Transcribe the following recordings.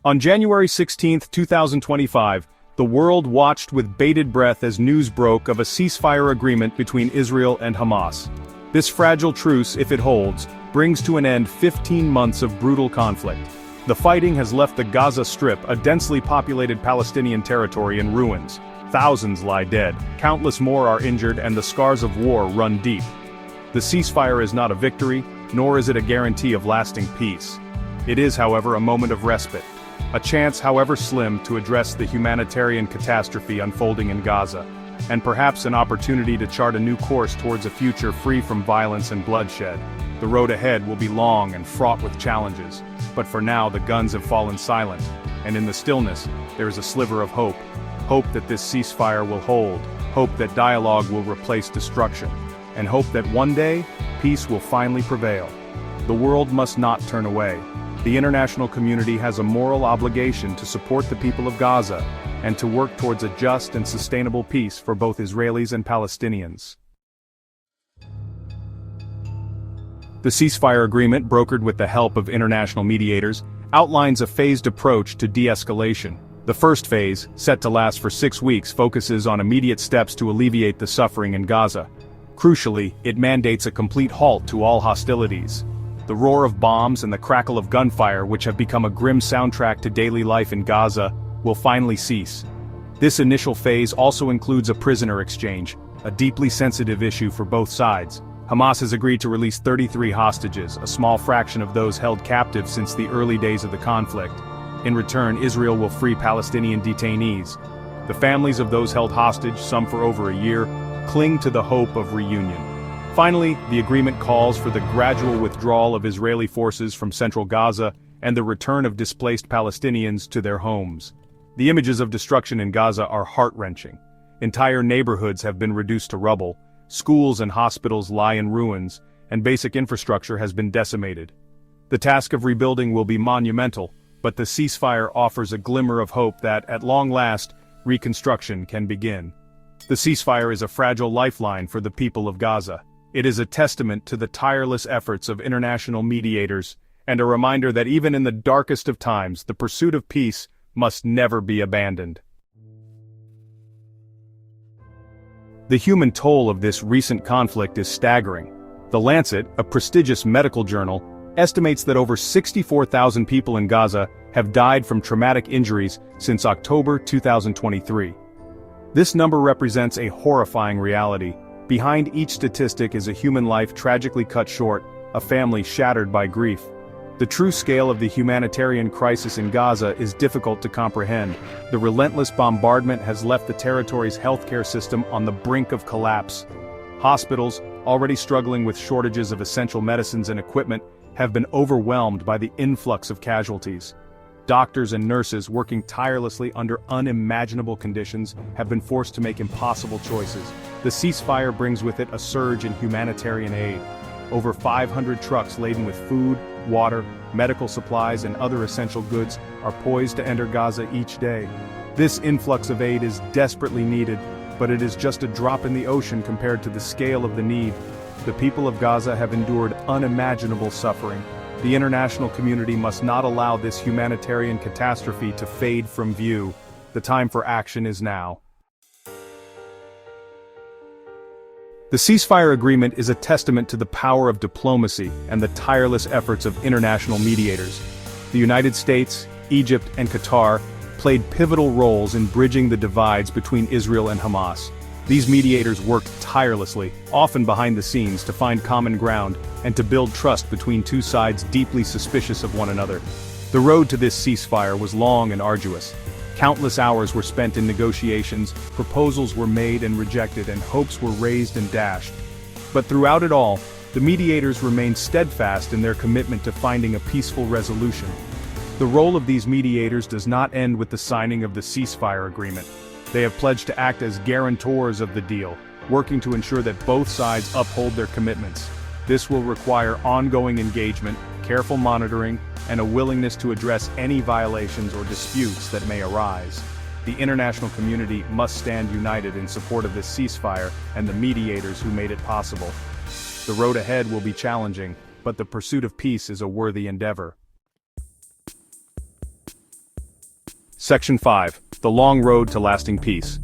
On January 16, 2025, the world watched with bated breath as news broke of a ceasefire agreement between Israel and Hamas. This fragile truce, if it holds, brings to an end 15 months of brutal conflict. The fighting has left the Gaza Strip, a densely populated Palestinian territory, in ruins. Thousands lie dead, countless more are injured, and the scars of war run deep. The ceasefire is not a victory, nor is it a guarantee of lasting peace. It is, however, a moment of respite. A chance, however slim, to address the humanitarian catastrophe unfolding in Gaza, and perhaps an opportunity to chart a new course towards a future free from violence and bloodshed. The road ahead will be long and fraught with challenges, but for now the guns have fallen silent, and in the stillness, there is a sliver of hope. Hope that this ceasefire will hold, hope that dialogue will replace destruction, and hope that one day, peace will finally prevail. The world must not turn away. The international community has a moral obligation to support the people of Gaza, and to work towards a just and sustainable peace for both Israelis and Palestinians. The ceasefire agreement, brokered with the help of international mediators, outlines a phased approach to de-escalation. The first phase, set to last for 6 weeks, focuses on immediate steps to alleviate the suffering in Gaza. Crucially, it mandates a complete halt to all hostilities. The roar of bombs and the crackle of gunfire, which have become a grim soundtrack to daily life in Gaza, will finally cease. This initial phase also includes a prisoner exchange, a deeply sensitive issue for both sides. Hamas has agreed to release 33 hostages, a small fraction of those held captive since the early days of the conflict. In return, Israel will free Palestinian detainees. The families of those held hostage, some for over a year, cling to the hope of reunion. Finally, the agreement calls for the gradual withdrawal of Israeli forces from central Gaza and the return of displaced Palestinians to their homes. The images of destruction in Gaza are heart-wrenching. Entire neighborhoods have been reduced to rubble, schools and hospitals lie in ruins, and basic infrastructure has been decimated. The task of rebuilding will be monumental, but the ceasefire offers a glimmer of hope that, at long last, reconstruction can begin. The ceasefire is a fragile lifeline for the people of Gaza. It is a testament to the tireless efforts of international mediators, and a reminder that even in the darkest of times, the pursuit of peace must never be abandoned. The human toll of this recent conflict is staggering. The Lancet, a prestigious medical journal, estimates that over 64,000 people in Gaza have died from traumatic injuries since October 2023. This number represents a horrifying reality. Behind each statistic is a human life tragically cut short, a family shattered by grief. The true scale of the humanitarian crisis in Gaza is difficult to comprehend. The relentless bombardment has left the territory's healthcare system on the brink of collapse. Hospitals, already struggling with shortages of essential medicines and equipment, have been overwhelmed by the influx of casualties. Doctors and nurses, working tirelessly under unimaginable conditions, have been forced to make impossible choices. The ceasefire brings with it a surge in humanitarian aid. Over 500 trucks laden with food, water, medical supplies, and other essential goods are poised to enter Gaza each day. This influx of aid is desperately needed, but it is just a drop in the ocean compared to the scale of the need. The people of Gaza have endured unimaginable suffering. The international community must not allow this humanitarian catastrophe to fade from view. The time for action is now. The ceasefire agreement is a testament to the power of diplomacy and the tireless efforts of international mediators. The United States, Egypt, and Qatar played pivotal roles in bridging the divides between Israel and Hamas. These mediators worked tirelessly, often behind the scenes, to find common ground and to build trust between two sides deeply suspicious of one another. The road to this ceasefire was long and arduous. Countless hours were spent in negotiations, proposals were made and rejected, and hopes were raised and dashed. But throughout it all, the mediators remained steadfast in their commitment to finding a peaceful resolution. The role of these mediators does not end with the signing of the ceasefire agreement. They have pledged to act as guarantors of the deal, working to ensure that both sides uphold their commitments. This will require ongoing engagement, careful monitoring, and a willingness to address any violations or disputes that may arise. The international community must stand united in support of this ceasefire and the mediators who made it possible. The road ahead will be challenging, but the pursuit of peace is a worthy endeavor. Section 5. The long road to lasting peace.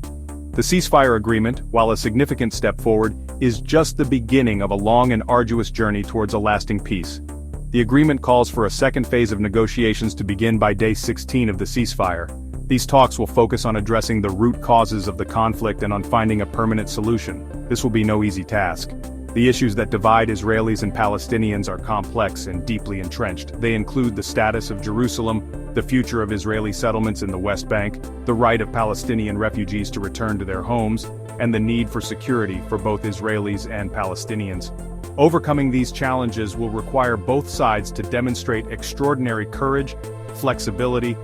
The ceasefire agreement, while a significant step forward, is just the beginning of a long and arduous journey towards a lasting peace. The agreement calls for a second phase of negotiations to begin by day 16 of the ceasefire. These talks will focus on addressing the root causes of the conflict and on finding a permanent solution. This will be no easy task. The issues that divide Israelis and Palestinians are complex and deeply entrenched. They include the status of Jerusalem, the future of Israeli settlements in the West Bank, the right of Palestinian refugees to return to their homes, and the need for security for both Israelis and Palestinians. Overcoming these challenges will require both sides to demonstrate extraordinary courage, flexibility,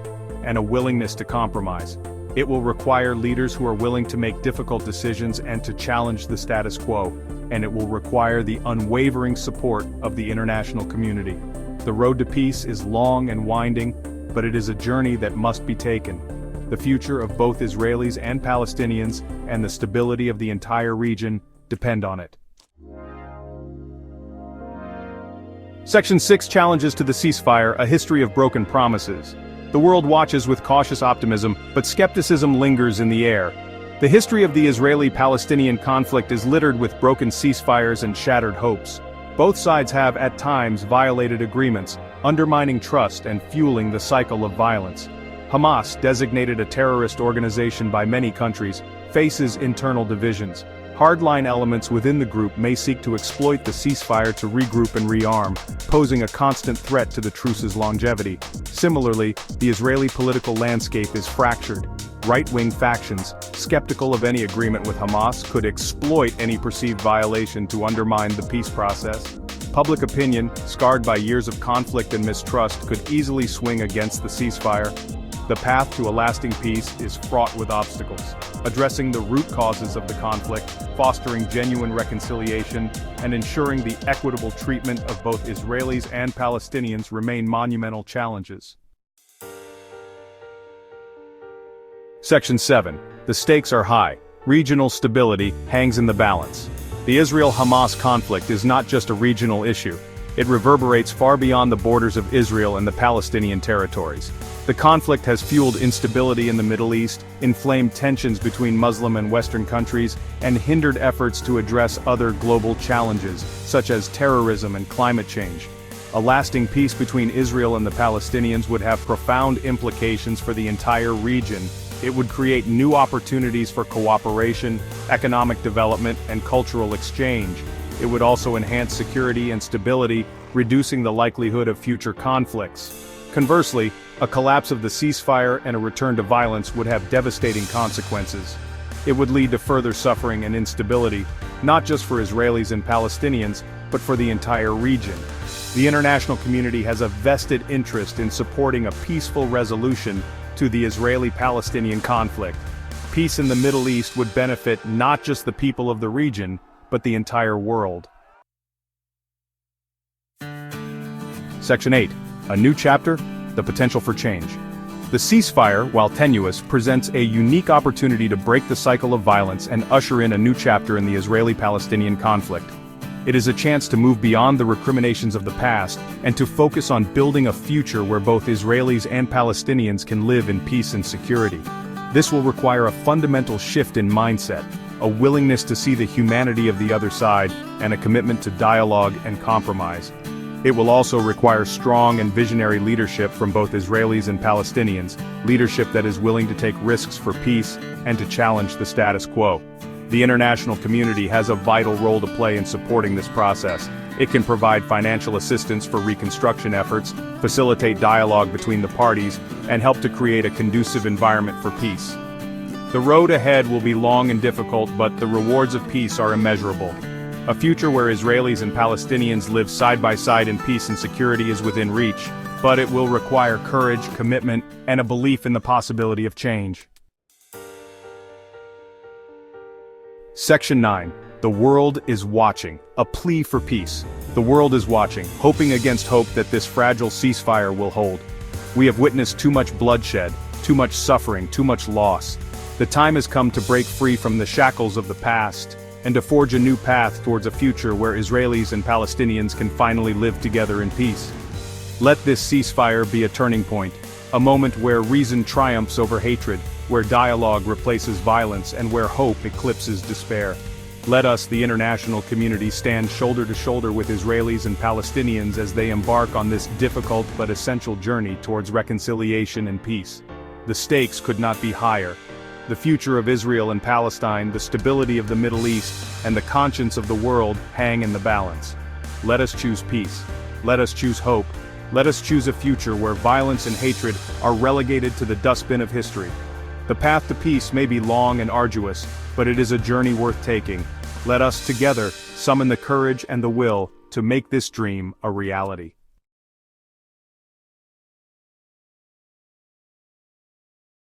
and a willingness to compromise. It will require leaders who are willing to make difficult decisions and to challenge the status quo, and it will require the unwavering support of the international community. The road to peace is long and winding, but it is a journey that must be taken. The future of both Israelis and Palestinians, and the stability of the entire region, depend on it. Section 6. Challenges to the ceasefire, a history of broken promises. The world watches with cautious optimism, but skepticism lingers in the air. The history of the Israeli-Palestinian conflict is littered with broken ceasefires and shattered hopes. Both sides have, at times, violated agreements, undermining trust and fueling the cycle of violence. Hamas, designated a terrorist organization by many countries, faces internal divisions. Hardline elements within the group may seek to exploit the ceasefire to regroup and rearm, posing a constant threat to the truce's longevity. Similarly, the Israeli political landscape is fractured. Right-wing factions, skeptical of any agreement with Hamas, could exploit any perceived violation to undermine the peace process. Public opinion, scarred by years of conflict and mistrust, could easily swing against the ceasefire. The path to a lasting peace is fraught with obstacles. Addressing the root causes of the conflict, fostering genuine reconciliation, and ensuring the equitable treatment of both Israelis and Palestinians remain monumental challenges. Section 7. The stakes are high. Regional stability hangs in the balance. The Israel-Hamas conflict is not just a regional issue. It reverberates far beyond the borders of Israel and the Palestinian territories. The conflict has fueled instability in the Middle East, inflamed tensions between Muslim and Western countries, and hindered efforts to address other global challenges, such as terrorism and climate change. A lasting peace between Israel and the Palestinians would have profound implications for the entire region. It would create new opportunities for cooperation, economic development, and cultural exchange. It would also enhance security and stability, reducing the likelihood of future conflicts. Conversely, a collapse of the ceasefire and a return to violence would have devastating consequences. It would lead to further suffering and instability, not just for Israelis and Palestinians, but for the entire region. The international community has a vested interest in supporting a peaceful resolution to the Israeli-Palestinian conflict. Peace in the Middle East would benefit not just the people of the region, but the entire world. Section 8. A new chapter, the potential for change. The ceasefire, while tenuous, presents a unique opportunity to break the cycle of violence and usher in a new chapter in the Israeli-Palestinian conflict. It is a chance to move beyond the recriminations of the past and to focus on building a future where both Israelis and Palestinians can live in peace and security. This will require a fundamental shift in mindset, a willingness to see the humanity of the other side, and a commitment to dialogue and compromise. It will also require strong and visionary leadership from both Israelis and Palestinians, leadership that is willing to take risks for peace and to challenge the status quo. The international community has a vital role to play in supporting this process. It can provide financial assistance for reconstruction efforts, facilitate dialogue between the parties, and help to create a conducive environment for peace. The road ahead will be long and difficult, but the rewards of peace are immeasurable. A future where Israelis and Palestinians live side by side in peace and security is within reach, but it will require courage, commitment, and a belief in the possibility of change. Section 9. The world is watching. A plea for peace. The world is watching, hoping against hope that this fragile ceasefire will hold. We have witnessed too much bloodshed, too much suffering, too much loss. The time has come to break free from the shackles of the past, and to forge a new path towards a future where Israelis and Palestinians can finally live together in peace. Let this ceasefire be a turning point, A moment where reason triumphs over hatred, where dialogue replaces violence, and where hope eclipses despair. Let us, the international community, stand shoulder to shoulder with Israelis and Palestinians as they embark on this difficult but essential journey towards reconciliation and peace. The stakes could not be higher. The future of Israel and Palestine, the stability of the Middle East, and the conscience of the world hang in the balance. Let us choose peace. Let us choose hope. Let us choose a future where violence and hatred are relegated to the dustbin of history. The path to peace may be long and arduous, but it is a journey worth taking. Let us together summon the courage and the will to make this dream a reality.